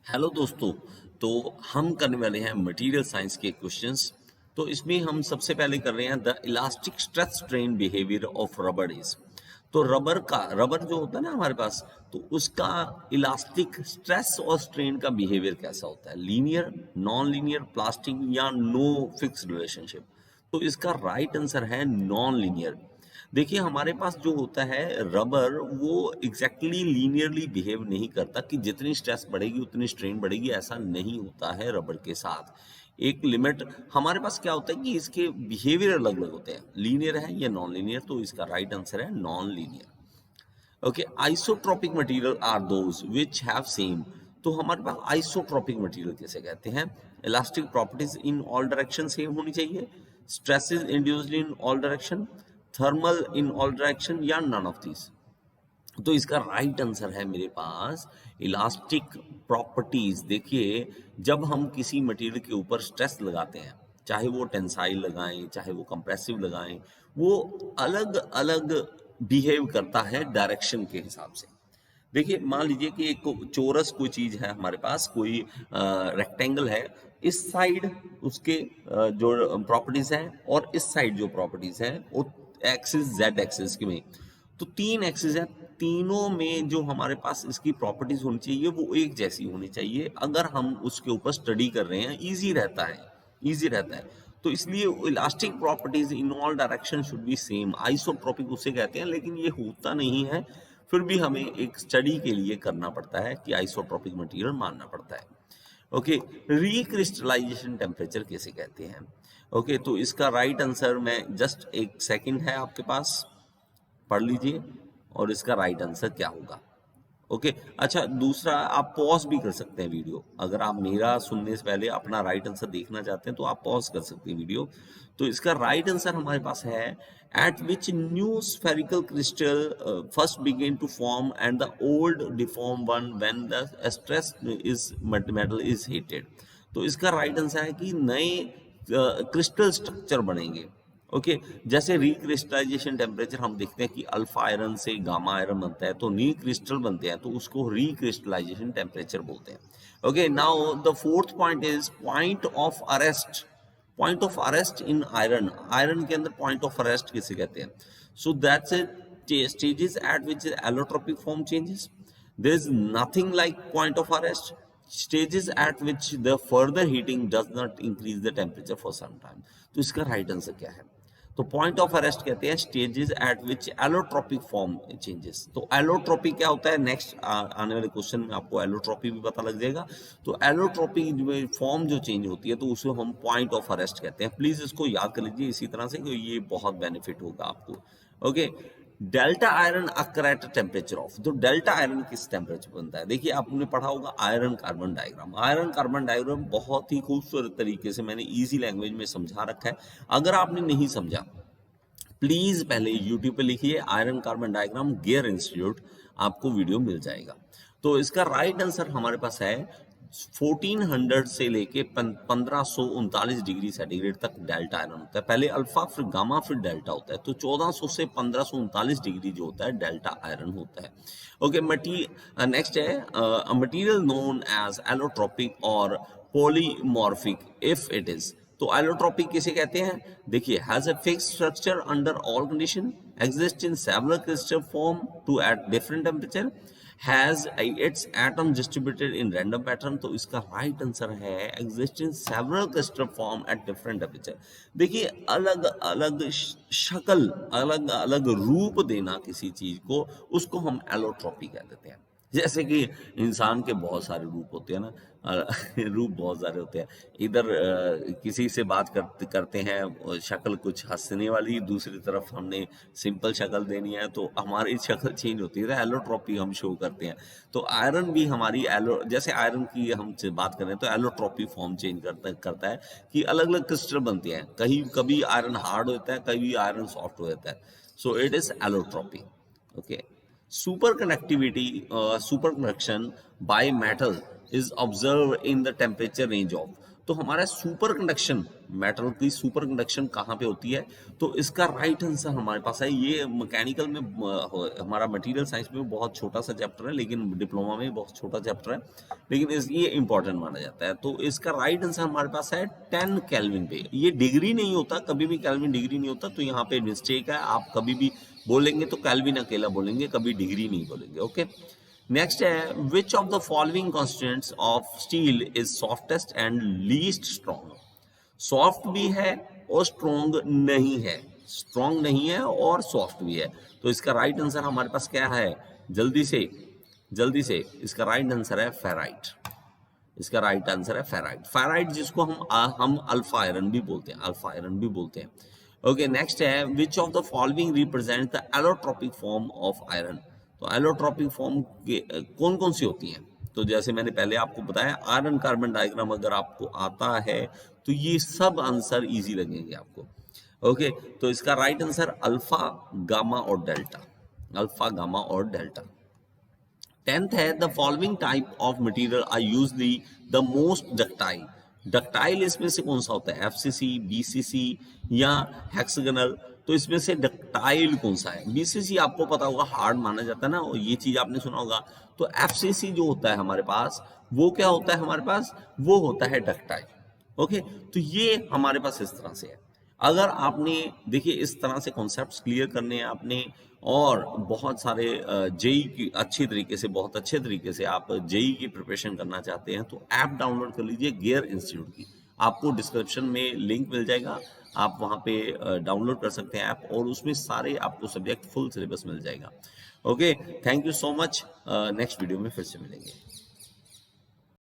Hello दोस्तों। तो हम करने वाले हैं मटेरियल साइंस के क्वेश्चंस। तो इसमें हम सबसे पहले कर रहे हैं the elastic stress strain behaviour of rubber is. तो रबर जो होता है ना हमारे पास, तो उसका इलास्टिक स्ट्रेस और स्ट्रेन का बिहेवियर कैसा होता है, लीनियर, नॉन लीनियर, प्लास्टिक या नो फिक्स रिलेशनशिप। तो इसका राइट आंसर है नॉन लीनियर। देखिए हमारे पास जो होता है रबर, वो एग्जैक्टली लीनियरली बिहेव नहीं करता कि जितनी स्ट्रेस बढ़ेगी उतनी स्ट्रेन बढ़ेगी, ऐसा नहीं होता है रबर के साथ। एक लिमिट हमारे पास क्या होता है कि इसके बिहेवियर अलग अलग होते हैं, लीनियर है या नॉन लीनियर। तो इसका राइट आंसर है non linear. Okay, isotropic material are those which have same. तो हमारे पास आइसोट्रोपिक मटेरियल किसे कहते हैं? Elastic properties in all direction same होनी चाहिए, stresses induced in all direction, thermal in all direction, या नन ऑफ दिस। तो इसका राइट आंसर है मेरे पास इलास्टिक प्रॉपर्टीज। देखिए, जब हम किसी मटेरियल के ऊपर स्ट्रेस लगाते हैं, चाहे वो टेंसाइल लगाएं चाहे वो कंप्रेसिव लगाएं, वो अलग अलग बिहेव करता है डायरेक्शन के हिसाब से। देखिए मान लीजिए कि एक चोरस कोई चीज है हमारे पास, कोई रेक्टेंगल है, इस साइड उसके जो प्रॉपर्टीज हैं और इस साइड जो प्रॉपर्टीज हैं वो एक्सिस जेड एक्सिस में। तो तीन एक्सिस है, तीनों में जो हमारे पास इसकी प्रॉपर्टीज होनी चाहिए वो एक जैसी होनी चाहिए। अगर हम उसके ऊपर स्टडी कर रहे हैं, इजी रहता है, इजी रहता है। तो इसलिए elastic properties in all direction should be same. Isotropic उसे कहते हैं, लेकिन ये होता नहीं है। फिर भी हमें एक स्टडी के लिए करना पड़ता है कि आइसोट्रोपिक मटेरियल मानना पड़ता है। ओके, रिक्रिस्टलाइजेशन टेम्परेचर किसे कहते हैं? ओके, तो इसका राइट आंसर, मैं जस्ट एक सेकंड है आपके पास, पढ़ लीजिए और इसका राइट आंसर क्या होगा। ओके, अच्छा दूसरा, आप पॉज भी कर सकते हैं वीडियो। अगर आप मेरा सुनने से पहले अपना राइट आंसर देखना चाहते हैं तो आप पॉज कर सकते हैं वीडियो। तो इसका राइट आंसर हमारे पास है at which new spherical crystal first begin to form and the old deform one when the stress is metal is heated. तो इसका राइट आंसर है कि नए क्रिस्टल स्ट्रक्चर बनेंगे। ओके, जैसे रिक्रिस्टलाइजेशन टेम्परेचर हम देखते हैं कि अल्फा आयरन से गामा आयरन बनता है, तो न्यू क्रिस्टल बनते हैं, तो उसको रिक्रिस्टलाइजेशन टेम्परेचर बोलते हैं। Okay, now the fourth point is point of arrest. Point of arrest in iron, iron के अंदर पॉइंट ऑफ अरेस्ट किसे कहते हैं? So that's it, stages at which allotropic form changes. There is nothing like point of arrest, stages at which the further heating does not increase the temperature for some time। तो इसका right answer क्या है? तो point of arrest कहते हैं stages at which allotropic form changes. तो allotropy क्या होता है, नेक्स्ट आने वाले क्वेश्चन में आपको एलोट्रोपी भी पता लग जाएगा। तो एलोट्रोपी फॉर्म जो चेंज होती है तो उसे हम पॉइंट ऑफ अरेस्ट कहते हैं। प्लीज इसको याद कर लीजिए इसी तरह से, कि ये बहुत बेनिफिट होगा आपको। Okay, delta iron occur at temperature of. तो डेल्टा आयरन किस टेम्परेचर पर बनता है? देखिए आपने पढ़ा होगा iron carbon diagram. Iron carbon diagram बहुत ही खूबसूरत तरीके से मैंने इजी लैंग्वेज में समझा रखा है। अगर आपने नहीं समझा, प्लीज पहले यूट्यूब पे लिखिए iron carbon diagram gear institute, आपको वीडियो मिल जाएगा। तो इसका राइट आंसर हमारे पास है 1400 से लेके 1539 डिग्री सेंटीग्रेड तक डेल्टा आयरन होता है। पहले अल्फा फिर गामा फिर डेल्टा होता है। तो 1400 से 1539 डिग्री जो होता है डेल्टा आयरन होता है। ओके, नेक्स्ट है मटीरियल नोन एज एलोट्रोपिक और पॉलीमॉर्फिक इफ इट इज। तो एलोट्रोपिक किसे कहते हैं? देखिए, has a fixed structure under all condition, exist in several crystal form to at different temperature, has its atom distributed in random pattern. तो इसका right answer है exist in several crystal form at different temperature. देखिए, अलग अलग शक्ल, अलग अलग रूप देना किसी चीज को, उसको हम एलोट्रोपी कह देते हैं। जैसे कि इंसान के बहुत सारे रूप होते हैं ना, रूप बहुत सारे होते हैं। इधर किसी से बात करते हैं, शक्ल कुछ हंसने वाली, दूसरी तरफ हमने सिंपल शक्ल देनी है तो हमारी शक्ल चेंज होती है, तो एलोट्रोपी हम शो करते हैं। तो आयरन भी हमारी जैसे आयरन की हम से बात करें तो एलोट्रोपी फॉर्म चेंज करता है कि अलग अलग क्रिस्टल बनते हैं। कहीं कभी आयरन हार्ड होता है, कभी आयरन सॉफ्ट हो जाता है। So it is allotropy. Okay, superconduction by metal is observed in the temperature range of। तो हमारा सुपर कंडक्शन, मेटल की सुपर कंडक्शन कहाँ पे होती है, तो इसका राइट आंसर हमारे पास है। ये मैकेनिकल में हमारा मटेरियल साइंस में बहुत छोटा सा चैप्टर है, लेकिन डिप्लोमा में बहुत छोटा चैप्टर है, लेकिन ये इंपॉर्टेंट माना जाता है। तो इसका राइट आंसर हमारे पास है 10 केल्विन पे। ये डिग्री नहीं होता, कभी भी केल्विन डिग्री नहीं होता, तो यहाँ पे मिस्टेक है। आप कभी भी बोलेंगे तो केल्विन अकेला बोलेंगे, कभी डिग्री नहीं बोलेंगे। ओके, नेक्स्ट है which of the following constituents of steel is softest and least strong. Soft भी है और स्ट्रॉन्ग नहीं है, स्ट्रॉन्ग नहीं है और सॉफ्ट भी है। तो इसका राइट आंसर हमारे पास क्या है, जल्दी से इसका राइट आंसर है फेराइट। इसका राइट आंसर है फेराइट। फेराइट जिसको हम अल्फा आयरन भी बोलते हैं, अल्फा आयरन भी बोलते हैं। ओके, नेक्स्ट है which of the following represent the allotropic form of iron. तो एलोट्रोपिक फॉर्म कौन कौन सी होती हैं, तो जैसे मैंने पहले आपको बताया, आयरन कार्बन डायग्राम अगर आपको आता है तो ये सब आंसर इजी लगेंगे आपको। ओके, तो इसका राइट आंसर अल्फा, गामा और डेल्टा, अल्फा, गामा और डेल्टा। 10th है the following type of material are usually the most ductile. Ductile इसमें से कौन सा होता है, एफसीसी, बीसीसी या हेक्सागोनल। तो इसमें से डक्टाइल कौन सा है, बीसीसी आपको पता होगा हार्ड माना जाता है ना, और ये चीज आपने सुना होगा। तो एफसीसी जो होता है हमारे पास, वो क्या होता है हमारे पास, वो होता है डक्टाइल। ओके, तो ये हमारे पास इस तरह से है। अगर आपने देखिए इस तरह से कॉन्सेप्ट्स क्लियर करने हैं आपने, और बहुत सारे जेई की अच्छी तरीके से, बहुत अच्छे तरीके से आप जेई की प्रिपरेशन करना चाहते हैं, तो ऐप डाउनलोड कर लीजिए गियर इंस्टीट्यूट की। आपको डिस्क्रिप्शन में लिंक मिल जाएगा, आप वहाँ पे डाउनलोड कर सकते हैं ऐप, और उसमें सारे आपको सब्जेक्ट फुल सिलेबस मिल जाएगा। Okay, thank you so much. Next video में फिर से मिलेंगे।